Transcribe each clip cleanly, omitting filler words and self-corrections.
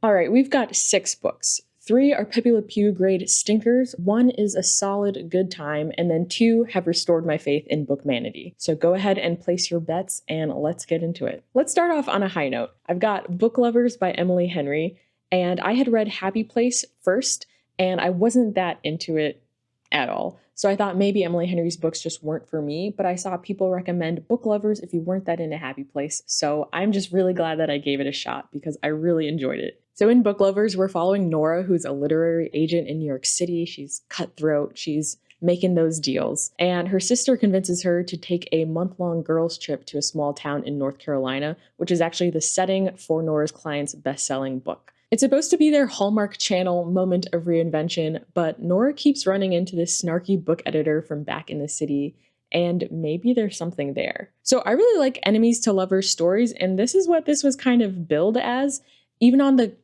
All right, we've got 6 books. 3 are Pepe Le Pew grade stinkers, 1 is a solid good time, and then 2 have restored my faith in bookmanity. So go ahead and place your bets and let's get into it. Let's start off on a high note. I've got Book Lovers by Emily Henry, and I had read Happy Place first, and I wasn't that into it at all. So I thought maybe Emily Henry's books just weren't for me, but I saw people recommend Book Lovers if you weren't that into Happy Place. So I'm just really glad that I gave it a shot because I really enjoyed it. So in Book Lovers, we're following Nora, who's a literary agent in New York City. She's cutthroat. She's making those deals. And her sister convinces her to take a month-long girls' trip to a small town in North Carolina, which is actually the setting for Nora's client's best-selling book. It's supposed to be their Hallmark Channel moment of reinvention, but Nora keeps running into this snarky book editor from back in the city, and maybe there's something there. So I really like enemies to lovers stories, and this is what this was kind of billed as. Even on the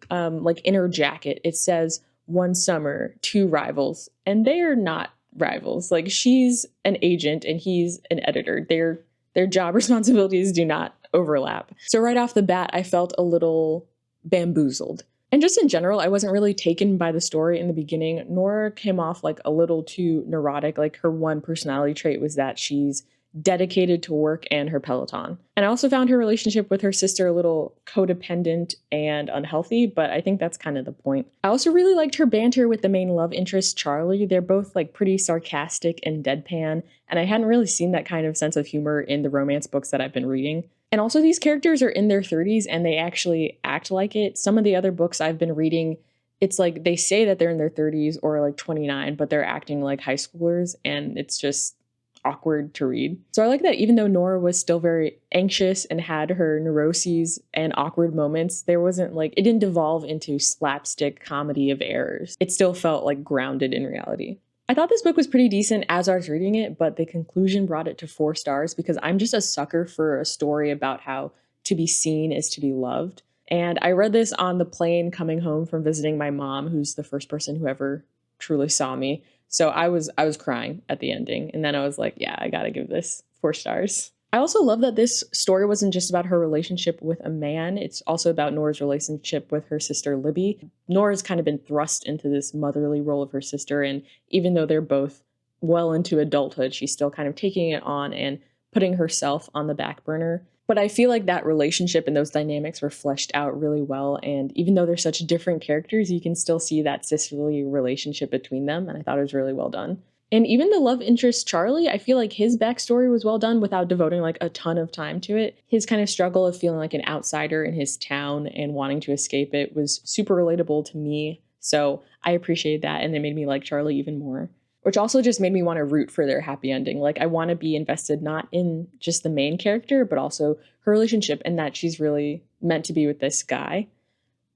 inner jacket, it says one summer, 2 rivals, and they are not rivals. Like, she's an agent and he's an editor. Their job responsibilities do not overlap. So right off the bat, I felt a little bamboozled. And just in general, I wasn't really taken by the story in the beginning. Nora came off like a little too neurotic. Like, her one personality trait was that she's dedicated to work and her Peloton. And I also found her relationship with her sister a little codependent and unhealthy, but I think that's kind of the point. I also really liked her banter with the main love interest, Charlie. They're both like pretty sarcastic and deadpan, and I hadn't really seen that kind of sense of humor in the romance books that I've been reading. And also, these characters are in their 30s and they actually act like it. Some of the other books I've been reading, it's like they say that they're in their 30s or like 29, but they're acting like high schoolers, and it's just awkward to read. So I like that even though Nora was still very anxious and had her neuroses and awkward moments, there wasn't like, it didn't devolve into slapstick comedy of errors. It still felt like grounded in reality. I thought this book was pretty decent as I was reading it, but the conclusion brought it to 4 stars because I'm just a sucker for a story about how to be seen is to be loved. And I read this on the plane coming home from visiting my mom, who's the first person who ever truly saw me. So I was crying at the ending, and then I was like, yeah, I gotta give this 4 stars. I also love that this story wasn't just about her relationship with a man, it's also about Nora's relationship with her sister Libby. Nora's kind of been thrust into this motherly role of her sister, and even though they're both well into adulthood, she's still kind of taking it on and putting herself on the back burner. But I feel like that relationship and those dynamics were fleshed out really well. And even though they're such different characters, you can still see that sisterly relationship between them. And I thought it was really well done. And even the love interest, Charlie, I feel like his backstory was well done without devoting like a ton of time to it. His kind of struggle of feeling like an outsider in his town and wanting to escape it was super relatable to me. So I appreciated that. And it made me like Charlie even more, which also just made me want to root for their happy ending. Like, I want to be invested not in just the main character, but also her relationship and that she's really meant to be with this guy.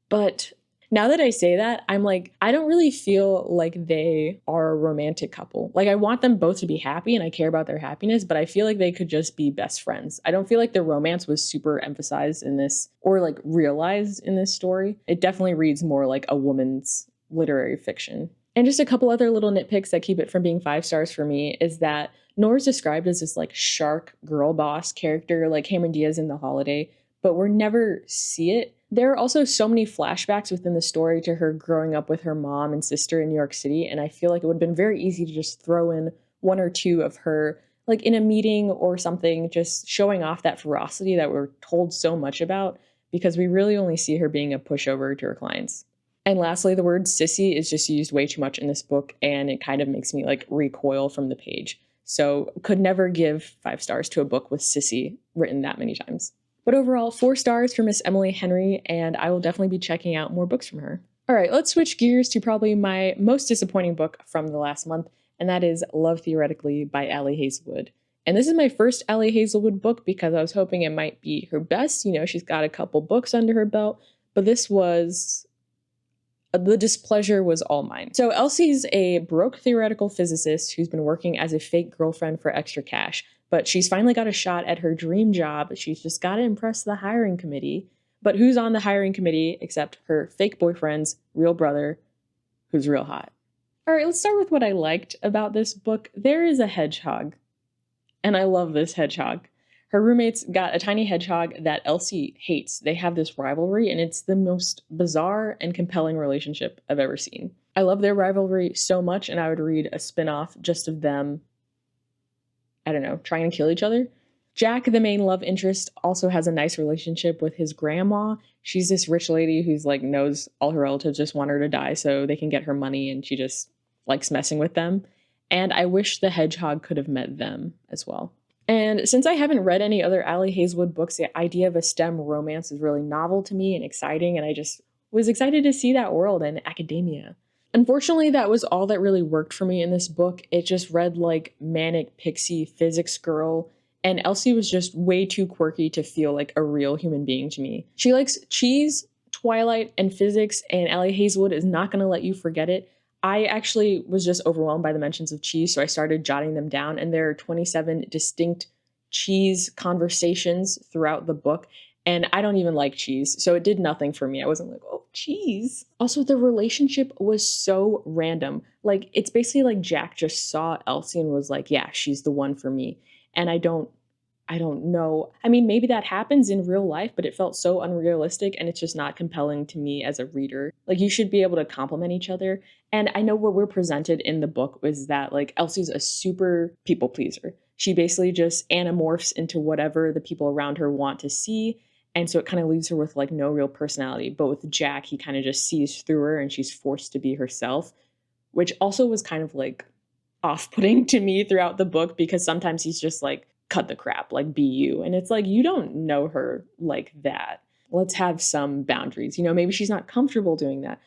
But now that I say that, I'm like, I don't really feel like they are a romantic couple. Like, I want them both to be happy and I care about their happiness, but I feel like they could just be best friends. I don't feel like the romance was super emphasized in this or like realized in this story. It definitely reads more like a woman's literary fiction. And just a couple other little nitpicks that keep it from being 5 stars for me is that Nora's described as this like shark girl boss character like Cameron Diaz in The Holiday, but we're never see it. There are also so many flashbacks within the story to her growing up with her mom and sister in New York City, and I feel like it would have been very easy to just throw in 1 or 2 of her like in a meeting or something, just showing off that ferocity that we're told so much about, because we really only see her being a pushover to her clients. And lastly, the word sissy is just used way too much in this book, and it kind of makes me like recoil from the page. So could never give 5 stars to a book with sissy written that many times. But overall, 4 stars for Miss Emily Henry, and I will definitely be checking out more books from her. All right, let's switch gears to probably my most disappointing book from the last month, and that is Love Theoretically by Ali Hazelwood. And this is my first Ali Hazelwood book because I was hoping it might be her best. You know, she's got a couple books under her belt, but this was the displeasure was all mine. So Elsie's a broke theoretical physicist who's been working as a fake girlfriend for extra cash, but she's finally got a shot at her dream job. She's just got to impress the hiring committee. But who's on the hiring committee except her fake boyfriend's real brother, who's real hot? All right, let's start with what I liked about this book. There is a hedgehog, and I love this hedgehog. Her roommates got a tiny hedgehog that Elsie hates. They have this rivalry, and it's the most bizarre and compelling relationship I've ever seen. I love their rivalry so much, and I would read a spin-off just of them, I don't know, trying to kill each other. Jack, the main love interest, also has a nice relationship with his grandma. She's this rich lady who's like knows all her relatives just want her to die so they can get her money, and she just likes messing with them. And I wish the hedgehog could have met them as well. And since I haven't read any other Ali Hazelwood books, the idea of a STEM romance is really novel to me and exciting, and I just was excited to see that world in academia. Unfortunately, that was all that really worked for me in this book. It just read like manic pixie physics girl, and Elsie was just way too quirky to feel like a real human being to me. She likes cheese, Twilight, and physics, and Ali Hazelwood is not going to let you forget it. I actually was just overwhelmed by the mentions of cheese, so I started jotting them down, and there are 27 distinct cheese conversations throughout the book, and I don't even like cheese, so it did nothing for me. I wasn't like, oh, cheese. Also, the relationship was so random. Like, it's basically like Jack just saw Elsie and was like, yeah, she's the one for me. And I don't know. I mean, maybe that happens in real life, but it felt so unrealistic, and it's just not compelling to me as a reader. Like, you should be able to complement each other. And I know what we're presented in the book was that like Elsie's a super people pleaser. She basically just anamorphs into whatever the people around her want to see. And so it kind of leaves her with like no real personality. But with Jack, he kind of just sees through her and she's forced to be herself, which also was kind of like off-putting to me throughout the book because sometimes he's just like, cut the crap, like be you. And it's like, you don't know her like that. Let's have some boundaries. You know, maybe she's not comfortable doing that,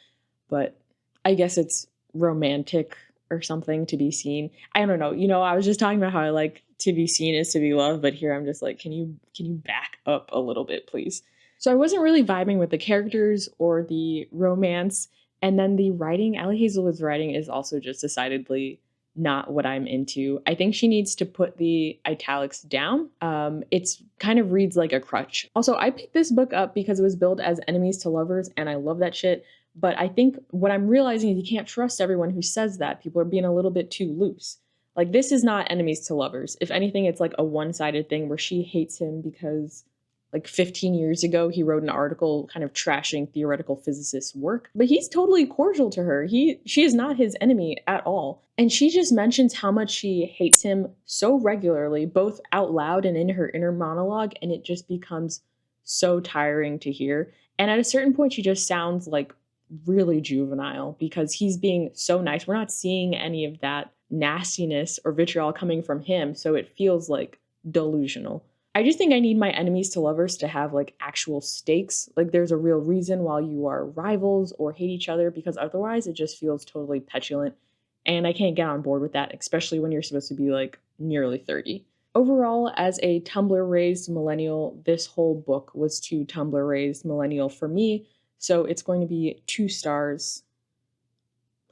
but I guess it's romantic or something to be seen. I don't know. You know, I was just talking about how I like to be seen is to be loved, but here I'm just like, can you back up a little bit, please? So I wasn't really vibing with the characters or the romance. And then the writing, Ali Hazelwood's writing is also just decidedly not what I'm into. I think she needs to put the italics down. It's kind of reads like a crutch. Also, I picked this book up because it was billed as enemies to lovers, and I love that shit. But I think what I'm realizing is you can't trust everyone who says that. People are being a little bit too loose. Like, this is not enemies to lovers. If anything, it's like a one-sided thing where she hates him because like 15 years ago, he wrote an article kind of trashing theoretical physicists' work, but he's totally cordial to her. She is not his enemy at all. And she just mentions how much she hates him so regularly, both out loud and in her inner monologue, and it just becomes so tiring to hear. And at a certain point, she just sounds like really juvenile because he's being so nice. We're not seeing any of that nastiness or vitriol coming from him, so it feels like delusional. I just think I need my enemies to lovers to have like actual stakes. Like there's a real reason why you are rivals or hate each other, because otherwise it just feels totally petulant. And I can't get on board with that, especially when you're supposed to be like nearly 30. Overall, as a Tumblr raised millennial, this whole book was too Tumblr raised millennial for me. So it's going to be 2 stars,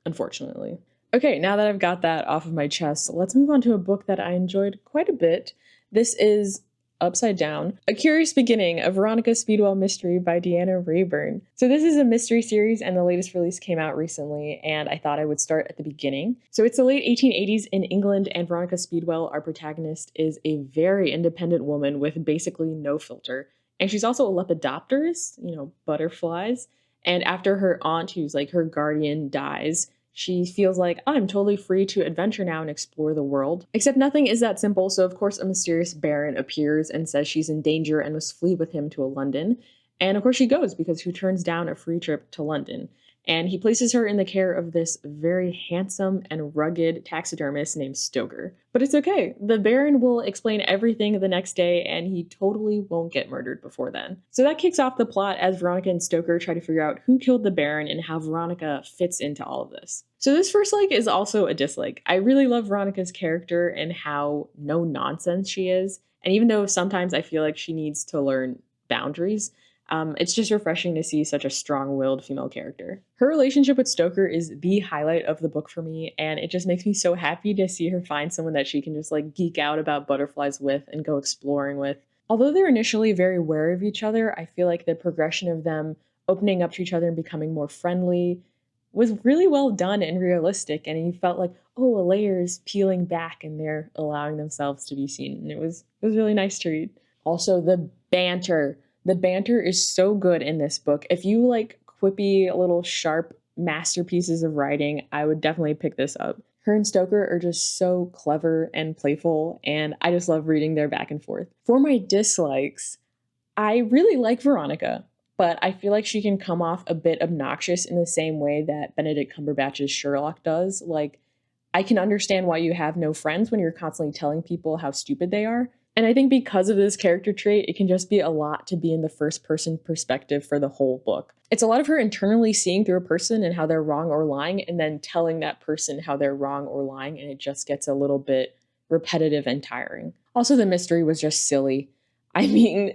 unfortunately. Okay, now that I've got that off of my chest, let's move on to a book that I enjoyed quite a bit. This is Upside Down, A Curious Beginning, a Veronica Speedwell mystery by Deanna Raybourn. So this is a mystery series, and the latest release came out recently, and I thought I would start at the beginning. So it's the late 1880s in England, and Veronica Speedwell, our protagonist, is a very independent woman with basically no filter. And she's also a lepidopterist, you know, butterflies. And after her aunt, who's like her guardian, dies, she feels like, oh, I'm totally free to adventure now and explore the world. Except nothing is that simple, so of course a mysterious baron appears and says she's in danger and must flee with him to a London. And of course she goes, because who turns down a free trip to London? And he places her in the care of this very handsome and rugged taxidermist named Stoker. But it's okay. The Baron will explain everything the next day, and he totally won't get murdered before then. So that kicks off the plot as Veronica and Stoker try to figure out who killed the Baron and how Veronica fits into all of this. So this first like is also a dislike. I really love Veronica's character and how no nonsense she is. And even though sometimes I feel like she needs to learn boundaries, it's just refreshing to see such a strong-willed female character. Her relationship with Stoker is the highlight of the book for me, and it just makes me so happy to see her find someone that she can just like geek out about butterflies with and go exploring with. Although they're initially very wary of each other, I feel like the progression of them opening up to each other and becoming more friendly was really well done and realistic, and you felt like, oh, a layer is peeling back and they're allowing themselves to be seen, and it was really nice to read. Also, the banter. The banter is so good in this book. If you like quippy, little sharp masterpieces of writing, I would definitely pick this up. Her and Stoker are just so clever and playful, and I just love reading their back and forth. For my dislikes, I really like Veronica, but I feel like she can come off a bit obnoxious in the same way that Benedict Cumberbatch's Sherlock does. Like, I can understand why you have no friends when you're constantly telling people how stupid they are. And I think because of this character trait, it can just be a lot to be in the first person perspective for the whole book. It's a lot of her internally seeing through a person and how they're wrong or lying, and then telling that person how they're wrong or lying, and it just gets a little bit repetitive and tiring. Also, the mystery was just silly. I mean,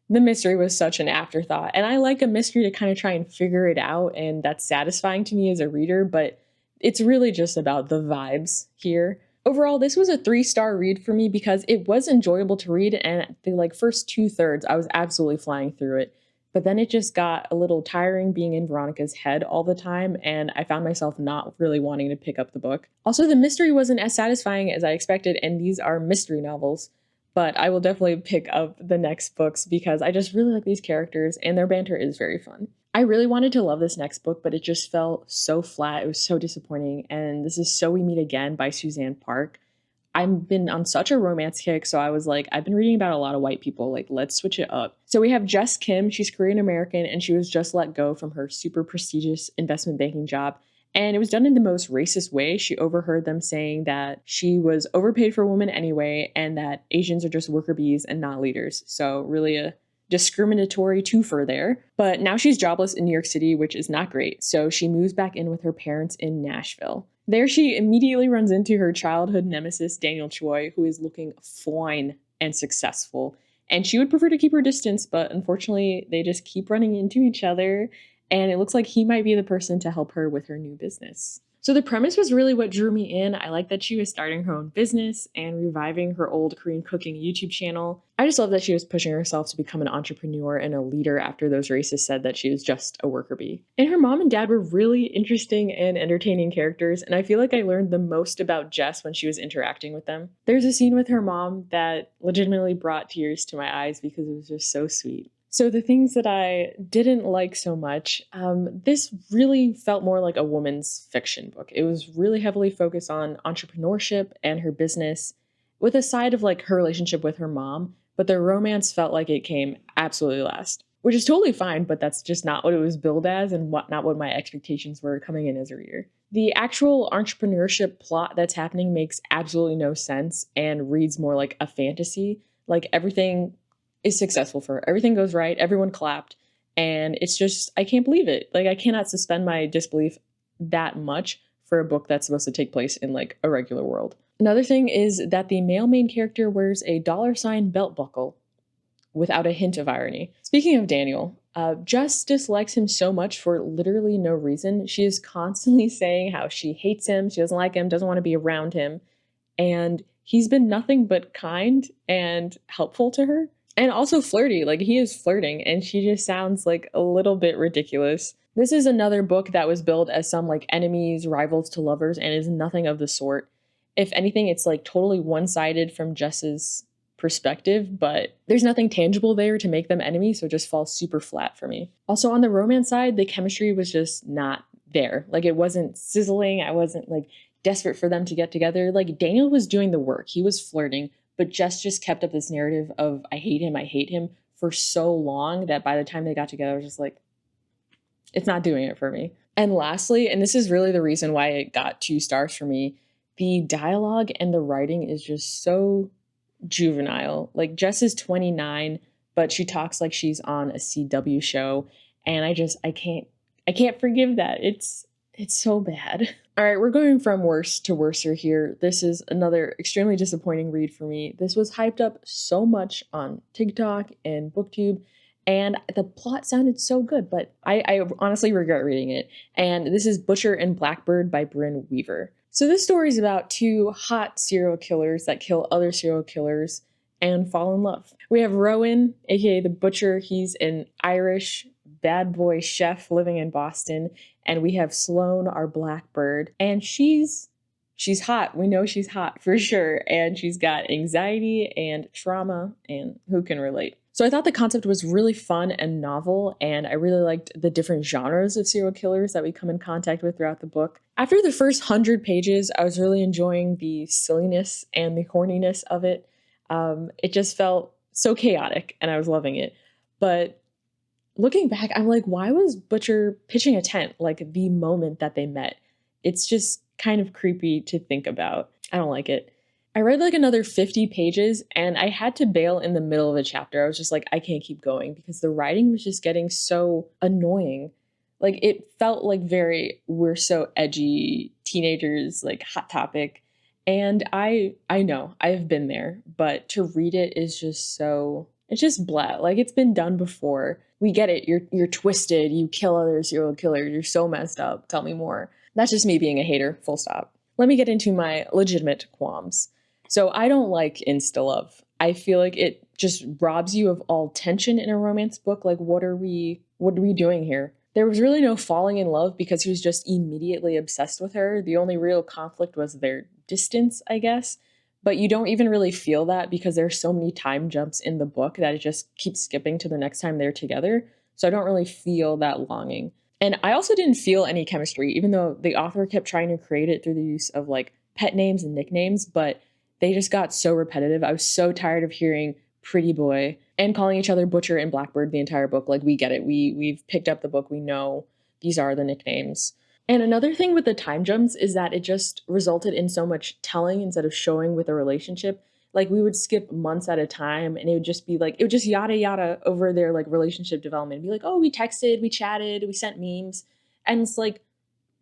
the mystery was such an afterthought. And I like a mystery to kind of try and figure it out, and that's satisfying to me as a reader, but it's really just about the vibes here. Overall, this was a 3-star read for me because it was enjoyable to read, and the first 2/3, I was absolutely flying through it. But then it just got a little tiring being in Veronica's head all the time, and I found myself not really wanting to pick up the book. Also, the mystery wasn't as satisfying as I expected, and these are mystery novels. But I will definitely pick up the next books because I just really like these characters, and their banter is very fun. I really wanted to love this next book, but it just felt so flat. It was so disappointing. And this is So We Meet Again by Suzanne Park. I've been on such a romance kick, so I was like, I've been reading about a lot of white people. Like, let's switch it up. So we have Jess Kim. She's Korean American, and she was just let go from her super prestigious investment banking job. And it was done in the most racist way. She overheard them saying that she was overpaid for a woman anyway, and that Asians are just worker bees and not leaders. So really a discriminatory twofer there. But now she's jobless in New York City, which is not great. So she moves back in with her parents in Nashville. There she immediately runs into her childhood nemesis, Daniel Choi, who is looking fine and successful. And she would prefer to keep her distance, but unfortunately, they just keep running into each other. And it looks like he might be the person to help her with her new business. So the premise was really what drew me in. I like that she was starting her own business and reviving her old Korean cooking YouTube channel. I just love that she was pushing herself to become an entrepreneur and a leader after those racists said that she was just a worker bee. And her mom and dad were really interesting and entertaining characters, and I feel like I learned the most about Jess when she was interacting with them. There's a scene with her mom that legitimately brought tears to my eyes because it was just so sweet. So the things that I didn't like so much, this really felt more like a woman's fiction book. It was really heavily focused on entrepreneurship and her business, with a side of her relationship with her mom, but the romance felt like it came absolutely last, which is totally fine, but that's just not what it was billed as and not what my expectations were coming in as a reader. The actual entrepreneurship plot that's happening makes absolutely no sense and reads more like a fantasy. Everything is successful for her. Everything goes right. Everyone clapped. And it's just, I can't believe it. I cannot suspend my disbelief that much for a book that's supposed to take place in a regular world. Another thing is that the male main character wears a $ belt buckle without a hint of irony. Speaking of Daniel, Jess dislikes him so much for literally no reason. She is constantly saying how she hates him, she doesn't like him, doesn't want to be around him. And he's been nothing but kind and helpful to her. And also flirty, he is flirting, and she just sounds a little bit ridiculous. This is another book that was billed as some enemies, rivals to lovers, and is nothing of the sort. If anything, it's totally one-sided from Jess's perspective, but there's nothing tangible there to make them enemies, so it just falls super flat for me. Also, on the romance side, the chemistry was just not there. It wasn't sizzling. I wasn't desperate for them to get together. Daniel was doing the work. He was flirting. But Jess just kept up this narrative of I hate him for so long that by the time they got together, I was just it's not doing it for me. And lastly, and this is really the reason why it got 2 stars for me, the dialogue and the writing is just so juvenile. Jess is 29, but she talks like she's on a CW show. And I can't forgive that. It's so bad. All right, we're going from worse to worser here. This is another extremely disappointing read for me. This was hyped up so much on TikTok and BookTube, and the plot sounded so good, but I honestly regret reading it. And this is Butcher and Blackbird by Brynne Weaver. So this story is about 2 hot serial killers that kill other serial killers and fall in love. We have Rowan, aka the Butcher. He's an Irish bad boy chef living in Boston. And we have Sloane, our blackbird, and she's she's hot. We know she's hot for sure. And she's got anxiety and trauma, and who can relate? So I thought the concept was really fun and novel, and I really liked the different genres of serial killers that we come in contact with throughout the book. After the first 100 pages, I was really enjoying the silliness and the horniness of it. It just felt so chaotic, and I was loving it. But looking back, I'm like, why was Butcher pitching a tent like the moment that they met? It's just kind of creepy to think about. I don't like it. I read like another 50 pages and I had to bail in the middle of a chapter. I was just like, I can't keep going because the writing was just getting so annoying. Like it felt like very, we're so edgy teenagers, like Hot Topic. And I know I've been there, but to read it is just so, it's just blah. Like it's been done before. We get it. You're twisted. You kill other serial killers. You're so messed up. Tell me more. That's just me being a hater. Full stop. Let me get into my legitimate qualms. So I don't like insta love. I feel like it just robs you of all tension in a romance book. Like what are we doing here? There was really no falling in love because he was just immediately obsessed with her. The only real conflict was their distance, I guess. But you don't even really feel that because there's so many time jumps in the book that it just keeps skipping to the next time they're together. So I don't really feel that longing. And I also didn't feel any chemistry, even though the author kept trying to create it through the use of like pet names and nicknames, but they just got so repetitive. I was so tired of hearing pretty boy and calling each other Butcher and Blackbird the entire book. Like we get it. We've picked up the book. We know these are the nicknames. And another thing with the time jumps is that it just resulted in so much telling instead of showing with a relationship. Like we would skip months at a time and it would just be like, it would just yada yada over their like relationship development. It'd be like, oh, we texted, we chatted, we sent memes. And it's like,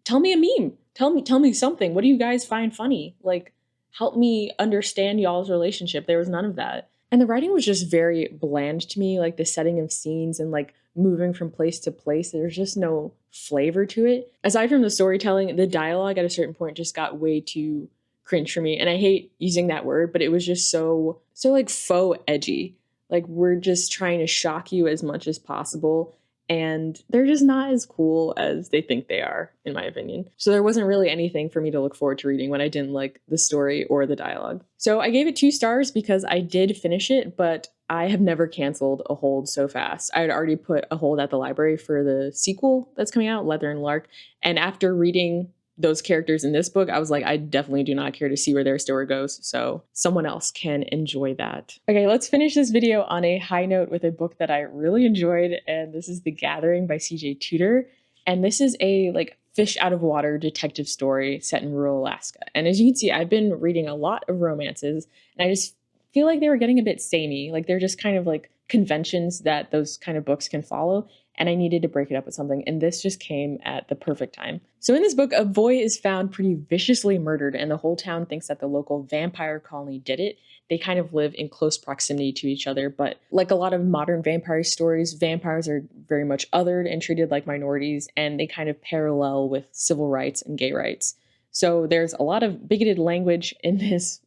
tell me a meme. Tell me something. What do you guys find funny? Like, help me understand y'all's relationship. There was none of that. And the writing was just very bland to me, like the setting of scenes and like moving from place to place. There's just no flavor to it. Aside from the storytelling, the dialogue at a certain point just got way too cringe for me. And I hate using that word, but it was just so like faux edgy. Like we're just trying to shock you as much as possible. And they're just not as cool as they think they are, in my opinion. So there wasn't really anything for me to look forward to reading when I didn't like the story or the dialogue. So I gave it 2 stars because I did finish it, but I have never canceled a hold so fast. I had already put a hold at the library for the sequel that's coming out, Leather and Lark. And after reading those characters in this book, I was like, I definitely do not care to see where their story goes. So someone else can enjoy that. Okay, let's finish this video on a high note with a book that I really enjoyed. And this is The Gathering by CJ Tudor. And this is a like fish out of water detective story set in rural Alaska. And as you can see, I've been reading a lot of romances and I just feel like they were getting a bit samey. Like they're just kind of like conventions that those kind of books can follow. And I needed to break it up with something, and this just came at the perfect time. So in this book, a boy is found pretty viciously murdered, and the whole town thinks that the local vampire colony did it. They kind of live in close proximity to each other, but like a lot of modern vampire stories, vampires are very much othered and treated like minorities, and they kind of parallel with civil rights and gay rights. So there's a lot of bigoted language in this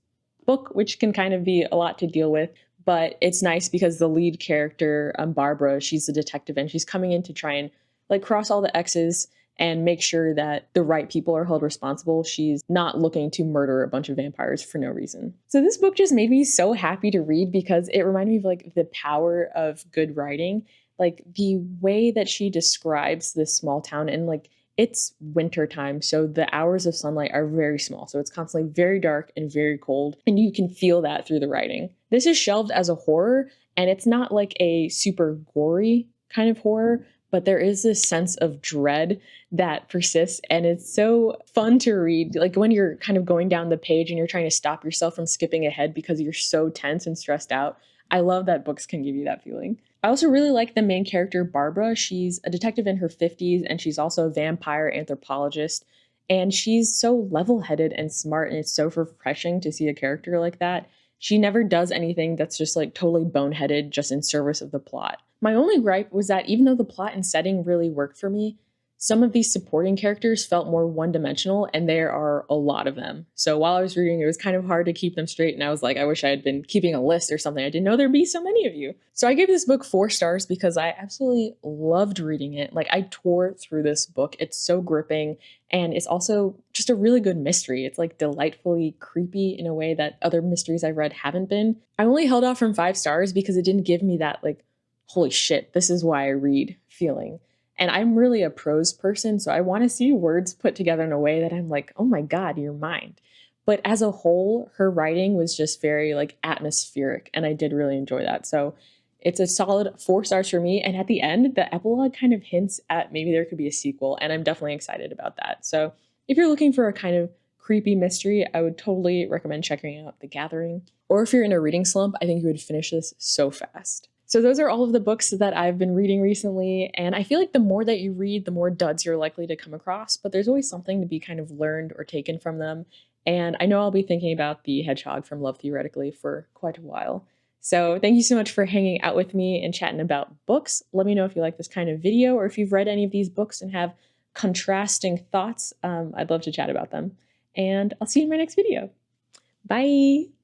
book, which can kind of be a lot to deal with. But it's nice because the lead character, Barbara, she's a detective and she's coming in to try and like cross all the X's and make sure that the right people are held responsible. She's not looking to murder a bunch of vampires for no reason. So this book just made me so happy to read because it reminded me of like the power of good writing, like the way that she describes this small town and like it's winter time, so the hours of sunlight are very small. So it's constantly very dark and very cold, and you can feel that through the writing. This is shelved as a horror, and it's not like a super gory kind of horror, but there is this sense of dread that persists, and it's so fun to read. Like when you're kind of going down the page and you're trying to stop yourself from skipping ahead because you're so tense and stressed out. I love that books can give you that feeling. I also really like the main character, Barbara. She's a detective in her 50s, and she's also a vampire anthropologist. And she's so level-headed and smart, and it's so refreshing to see a character like that. She never does anything that's just like totally boneheaded just in service of the plot. My only gripe was that even though the plot and setting really worked for me, Some of these supporting characters felt more one-dimensional, and there are a lot of them. So while I was reading, it was kind of hard to keep them straight, and I was like, I wish I had been keeping a list or something. I didn't know there'd be so many of you. So I gave this book 4 stars because I absolutely loved reading it. Like, I tore through this book. It's so gripping, and it's also just a really good mystery. It's like delightfully creepy in a way that other mysteries I've read haven't been. I only held off from 5 stars because it didn't give me that, like, holy shit, this is why I read feeling. And I'm really a prose person, so I want to see words put together in a way that I'm like, oh my God, your mind. But as a whole, her writing was just very like atmospheric, and I did really enjoy that. So it's a solid 4 stars for me. And at the end, the epilogue kind of hints at maybe there could be a sequel, and I'm definitely excited about that. So if you're looking for a kind of creepy mystery, I would totally recommend checking out The Gathering. Or if you're in a reading slump, I think you would finish this so fast. So those are all of the books that I've been reading recently, and I feel like the more that you read, the more duds you're likely to come across, but there's always something to be kind of learned or taken from them. And I know I'll be thinking about the hedgehog from Love Theoretically for quite a while. So thank you so much for hanging out with me and chatting about books. Let me know if you like this kind of video or if you've read any of these books and have contrasting thoughts. I'd love to chat about them. And I'll see you in my next video. Bye!